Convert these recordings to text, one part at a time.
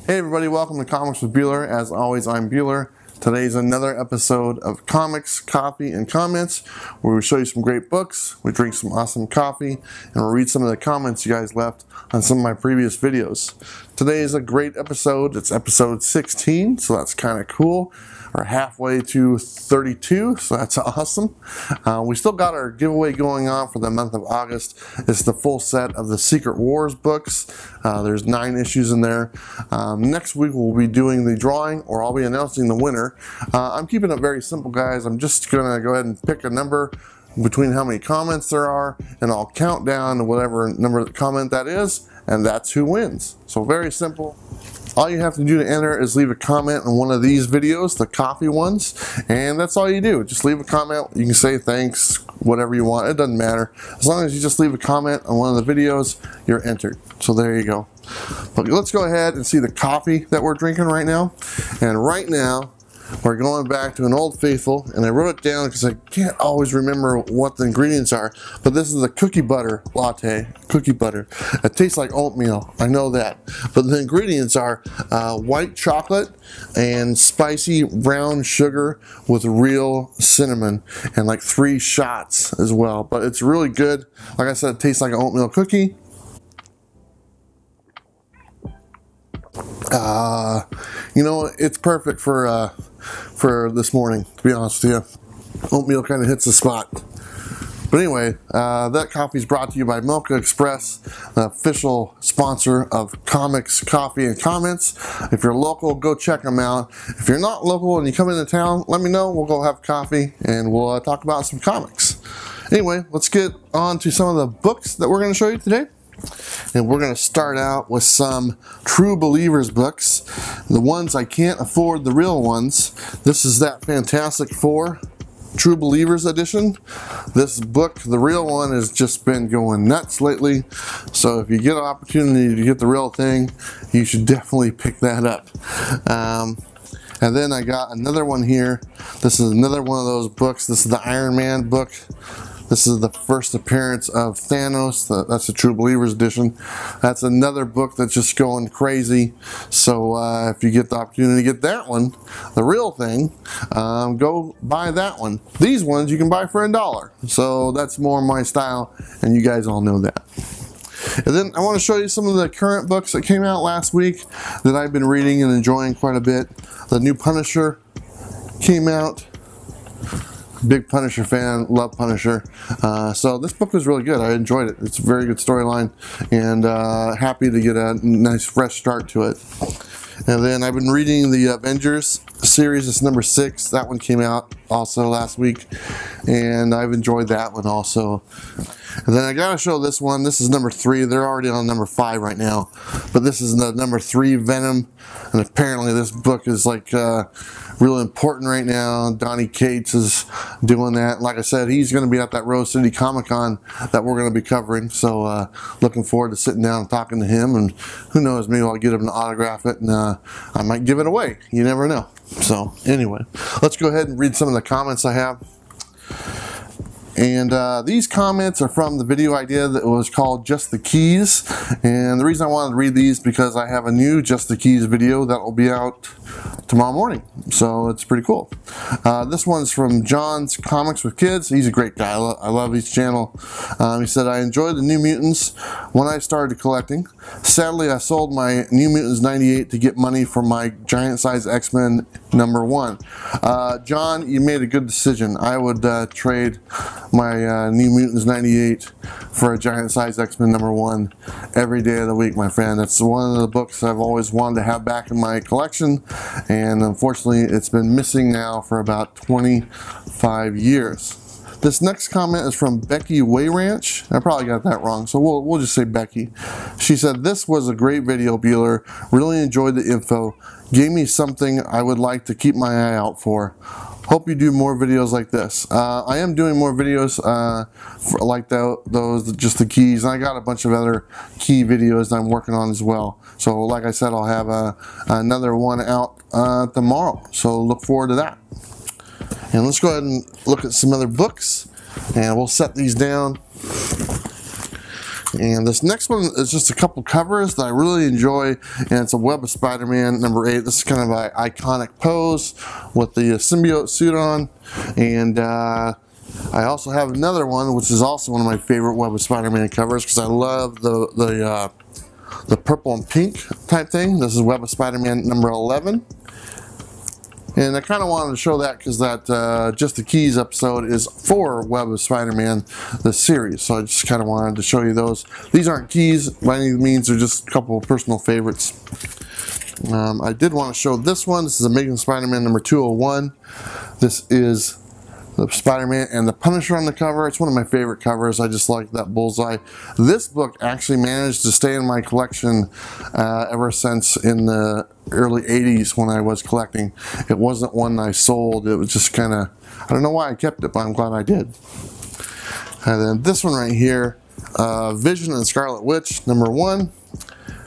Hey everybody, welcome to Comics with Bueller. As always, I'm Bueller. Today's another episode of Comics, Coffee, and Comments, where we show you some great books, we drink some awesome coffee, and we'll read some of the comments you guys left on some of my previous videos. Today is a great episode. It's episode 16, so that's kind of cool. We're halfway to 32, so that's awesome. We still got our giveaway going on for the month of August. It's the full set of the Secret Wars books. There's 9 issues in there. Next week we'll be doing the drawing, or I'll be announcing the winner. I'm keeping it very simple, guys. I'm just going to go ahead and pick a number between how many comments there are, and I'll count down to whatever number comment that is, and that's who wins. So very simple. All you have to do to enter is leave a comment on one of these videos, the coffee ones, and that's all you do. Just leave a comment. You can say thanks, whatever you want. It doesn't matter. As long as you just leave a comment on one of the videos, you're entered. So there you go. But let's go ahead and see the coffee that we're drinking right now. And right now, we're going back to an old faithful, and I wrote it down because I can't always remember what the ingredients are, but this is the cookie butter latte. Cookie butter. It tastes like oatmeal, I know that. But the ingredients are white chocolate and spicy brown sugar with real cinnamon, and like 3 shots as well. But it's really good. Like I said, it tastes like an oatmeal cookie. You know, it's perfect for this morning, to be honest with you. Oatmeal kind of hits the spot. But anyway, that coffee is brought to you by Milka Express, the official sponsor of Comics, Coffee, and Comments. If you're local, go check them out. If you're not local and you come into town, let me know. We'll go have coffee and we'll talk about some comics. Anyway, let's get on to some of the books that we're going to show you today. And we're going to start out with some True Believers books. The ones I can't afford, the real ones. This is that Fantastic Four True Believers edition. This book, the real one, has just been going nuts lately. So if you get an opportunity to get the real thing, you should definitely pick that up. And then I got another one here. This is another one of those books. This is the Iron Man book. This is the first appearance of Thanos. That's the True Believers edition. That's another book that's just going crazy. So if you get the opportunity to get that one, the real thing, go buy that one. These ones you can buy for $1. So that's more my style, and you guys all know that. And then I want to show you some of the current books that came out last week that I've been reading and enjoying quite a bit. The new Punisher came out. Big Punisher fan, love Punisher. So this book was really good. I enjoyed it. It's a very good storyline, and happy to get a nice fresh start to it. And then I've been reading the Avengers series. It's number 6. That one came out also last week, and I've enjoyed that one also. And then I gotta show this one. This is number 3. They're already on number 5 right now, but this is the number 3 Venom, and apparently this book is like really important right now. Donnie Cates is doing that. Like I said, he's going to be at that Rose City Comic Con that we're going to be covering. So looking forward to sitting down and talking to him. And who knows, maybe I'll get him to autograph it, and I might give it away. You never know. So anyway, let's go ahead and read some of the comments I have. And these comments are from the video idea that was called Just the Keys. And the reason I wanted to read these because I have a new Just the Keys video that will be out tomorrow morning. So it's pretty cool. This one's from John's Comics with Kids. He's a great guy. I love his channel. He said, I enjoyed the New Mutants when I started collecting. Sadly, I sold my New Mutants 98 to get money for my giant size X-Men number 1. John, you made a good decision. I would trade my New Mutants 98 for a giant size X-Men number 1 every day of the week, my friend. That's one of the books I've always wanted to have back in my collection, and unfortunately it's been missing now for about 25 years. This next comment is from Becky Wayranch. I probably got that wrong, so we'll just say Becky. She said, this was a great video, Bueller. Really enjoyed the info. Gave me something I would like to keep my eye out for. Hope you do more videos like this. I am doing more videos like those, just the keys. And I got a bunch of other key videos that I'm working on as well. So like I said, I'll have another one out tomorrow. So look forward to that. And let's go ahead and look at some other books. And we'll set these down. And this next one is just a couple covers that I really enjoy, and it's a Web of Spider-Man number 8. This is kind of an iconic pose with the symbiote suit on, and I also have another one, which is also one of my favorite Web of Spider-Man covers because I love the purple and pink type thing. This is Web of Spider-Man number 11. And I kind of wanted to show that because that Just the Keys episode is for Web of Spider-Man, the series. So I just kind of wanted to show you those. These aren't keys by any means, they're just a couple of personal favorites. I did want to show this one. This is Amazing Spider-Man number 201. This is the Spider-Man and the Punisher on the cover. It's one of my favorite covers. I just like that bullseye. This book actually managed to stay in my collection ever since in the early 80s when I was collecting. It wasn't one I sold. It was just kind of, I don't know why I kept it, but I'm glad I did. And then this one right here, Vision and Scarlet Witch number 1.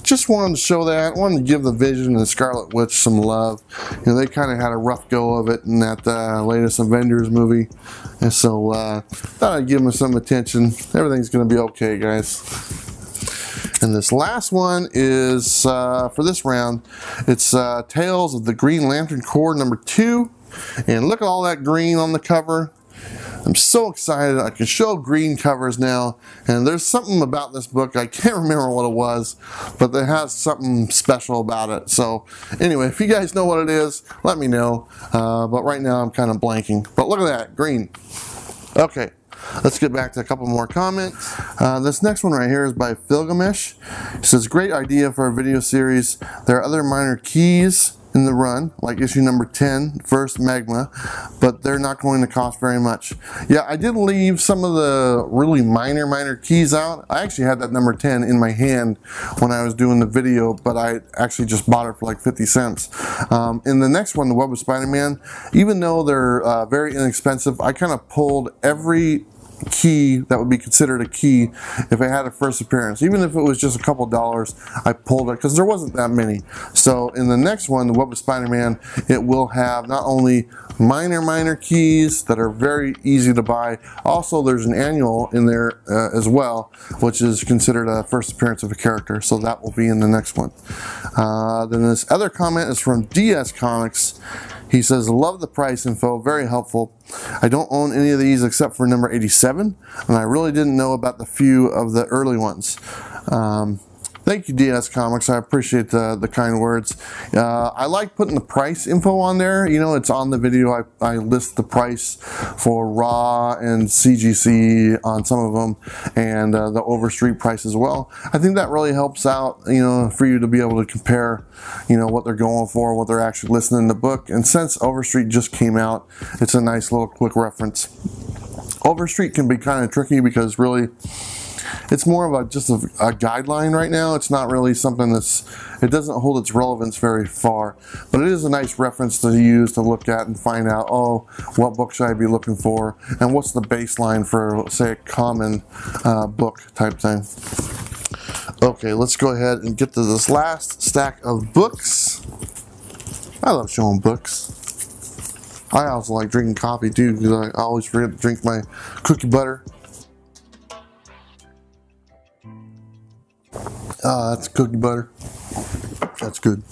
Just wanted to show that. Wanted to give the Vision and Scarlet Witch some love. You know, they kind of had a rough go of it in that latest Avengers movie, and so thought I'd give them some attention. Everything's going to be okay, guys. And this last one is for this round. It's Tales of the Green Lantern Corps number 2, and look at all that green on the cover. I'm so excited. I can show green covers now, and there's something about this book, I can't remember what it was, but it has something special about it. So anyway, if you guys know what it is, let me know, but right now I'm kind of blanking. But look at that, green. Okay, let's get back to a couple more comments. This next one right here is by Filgamesh. It says, great idea for a video series. There are other minor keys in the run, like issue number 10, First Magma, but they're not going to cost very much. Yeah, I did leave some of the really minor keys out. I actually had that number 10 in my hand when I was doing the video, but I actually just bought it for like 50 cents. In the next one, the Web of Spider-Man, even though they're very inexpensive, I kind of pulled every key that would be considered a key if it had a first appearance. Even if it was just a couple dollars, I pulled it because there wasn't that many. So in the next one, the Web of Spider-Man, it will have not only minor keys that are very easy to buy, also there's an annual in there as well, which is considered a first appearance of a character, so that will be in the next one. Then this other comment is from DS Comics. He says, love the price info, very helpful. I don't own any of these except for number 87, and I really didn't know about the few of the early ones. Thank you, DS Comics. I appreciate the kind words. I like putting the price info on there. You know, it's on the video. I list the price for Raw and CGC on some of them, and the Overstreet price as well. I think that really helps out, you know, for you to be able to compare, you know, what they're going for, what they're actually listing in the book. And since Overstreet just came out, it's a nice little quick reference. Overstreet can be kind of tricky because really, it's more of just a guideline right now. It's not really something it doesn't hold its relevance very far, but it is a nice reference to use to look at and find out, oh, what book should I be looking for, and what's the baseline for, say, a common book type thing. Okay, let's go ahead and get to this last stack of books. I love showing books. I also like drinking coffee too, because I always forget to drink my cookie butter. That's cookie butter. That's good.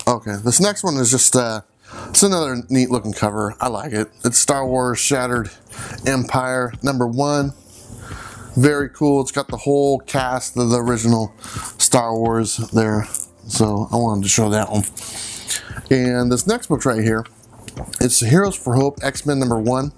Okay, this next one is just it's another neat looking cover. I like it. It's Star Wars Shattered Empire number 1. Very cool. It's got the whole cast of the original Star Wars there, so I wanted to show that one. And this next book right here, it's Heroes for Hope X-Men number 1.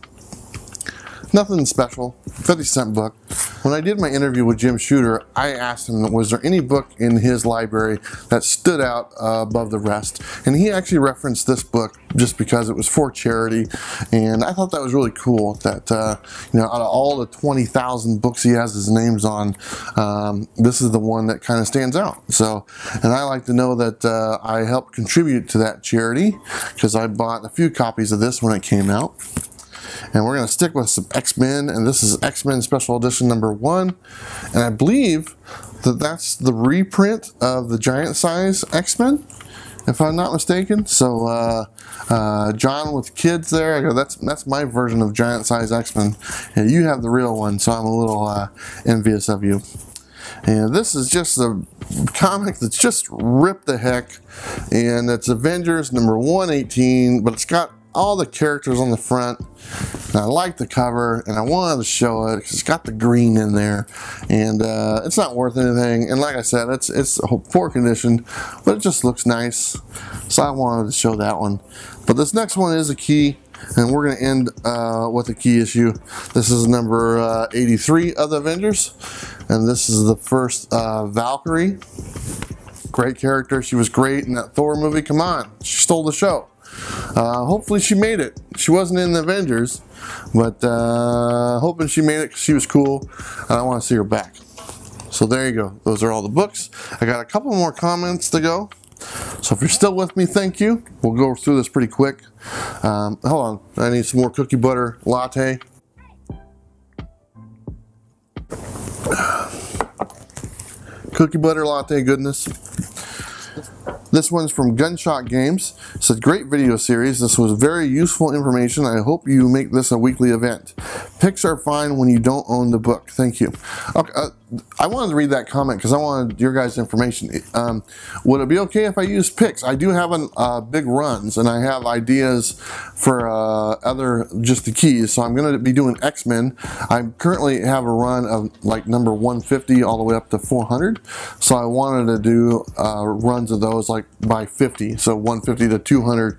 Nothing special, 50-cent book. When I did my interview with Jim Shooter, I asked him, was there any book in his library that stood out above the rest? And he actually referenced this book just because it was for charity, and I thought that was really cool that, you know, out of all the 20,000 books he has his names on, this is the one that kind of stands out. So, and I like to know that I helped contribute to that charity because I bought a few copies of this when it came out. And we're going to stick with some X-Men, and this is X-Men Special Edition number 1. And I believe that that's the reprint of the giant size X-Men. if I'm not mistaken. So John with kids there. I go, that's my version of giant size X-Men, and you have the real one, so I'm a little envious of you. And this is just a comic that's just ripped the heck, and it's Avengers number 118, but it's got all the characters on the front, and I like the cover, and I wanted to show it because it's got the green in there, and it's not worth anything, and like I said, it's poor condition, but it just looks nice, so I wanted to show that one. But this next one is a key, and we're going to end with a key issue. This is number 83 of the Avengers, and this is the first Valkyrie. Great character. She was great in that Thor movie. Come on, she stole the show. Hopefully she made it. She wasn't in the Avengers, but hoping she made it because she was cool, and I want to see her back. So there you go. Those are all the books. I got a couple more comments to go. So if you're still with me, thank you. We'll go through this pretty quick. Hold on. I need some more cookie butter latte. Cookie butter latte goodness. This one's from Gunshot Games. It says, great video series. This was very useful information. I hope you make this a weekly event. Picks are fine when you don't own the book. Thank you. Okay, I wanted to read that comment because I wanted your guys' information. Would it be okay if I use picks? I do have big runs, and I have ideas for other just the keys. So I'm going to be doing X-Men. I currently have a run of like number 150 all the way up to 400. So I wanted to do runs of those like by 50. So 150 to 200,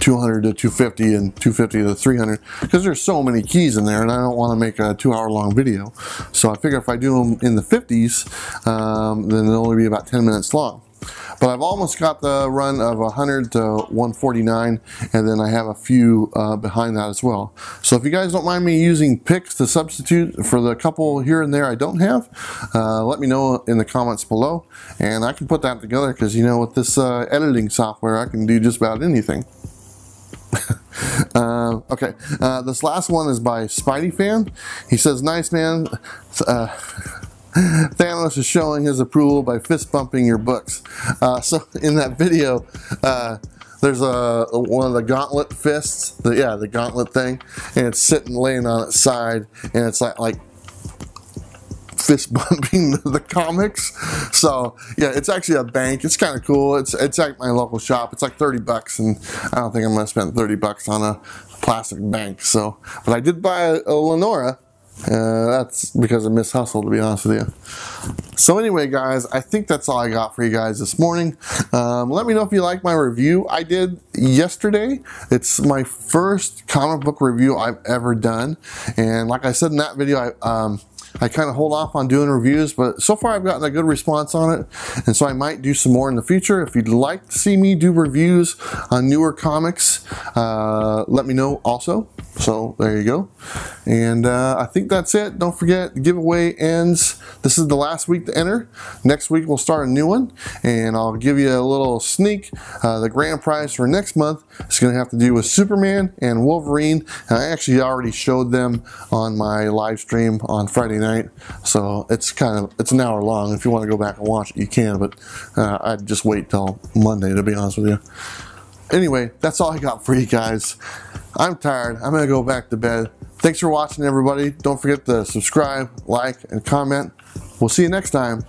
200 to 250, and 250 to 300. Because there's so many keys in there, and I don't want to make a 2-hour-long video. So I figure if I do them in the 50s, then they'll only be about 10 minutes long. But I've almost got the run of 100 to 149, and then I have a few behind that as well. So if you guys don't mind me using picks to substitute for the couple here and there I don't have, let me know in the comments below, and I can put that together because with this editing software I can do just about anything. Okay, this last one is by Spidey Fan. He says, nice man. Thanos is showing his approval by fist bumping your books. So in that video, there's one of the gauntlet fists, the gauntlet thing, and it's sitting laying on its side, and it's like fist bumping the comics. So yeah, it's actually a bank. It's kind of cool. It's at my local shop. It's like 30 bucks, and I don't think I'm gonna spend 30 bucks on a plastic bank. So, but I did buy a Lenora. That's because I miss hustle, to be honest with you. So anyway, guys, I think that's all I got for you guys this morning. Let me know if you like my review I did yesterday. It's my first comic book review I've ever done, and like I said in that video, I kind of hold off on doing reviews, but so far I've gotten a good response on it, and so I might do some more in the future. If you'd like to see me do reviews on newer comics, let me know also. So there you go. And I think that's it. Don't forget, the giveaway ends. This is the last week to enter. Next week we'll start a new one, and I'll give you a little sneak. The grand prize for next month is going to have to do with Superman and Wolverine. And I actually already showed them on my live stream on Friday night, so it's an hour long. If you want to go back and watch it, you can, but I'd just wait till Monday, to be honest with you. Anyway, that's all I got for you guys. I'm tired. I'm gonna go back to bed. Thanks for watching, everybody. Don't forget to subscribe, like, and comment. We'll see you next time.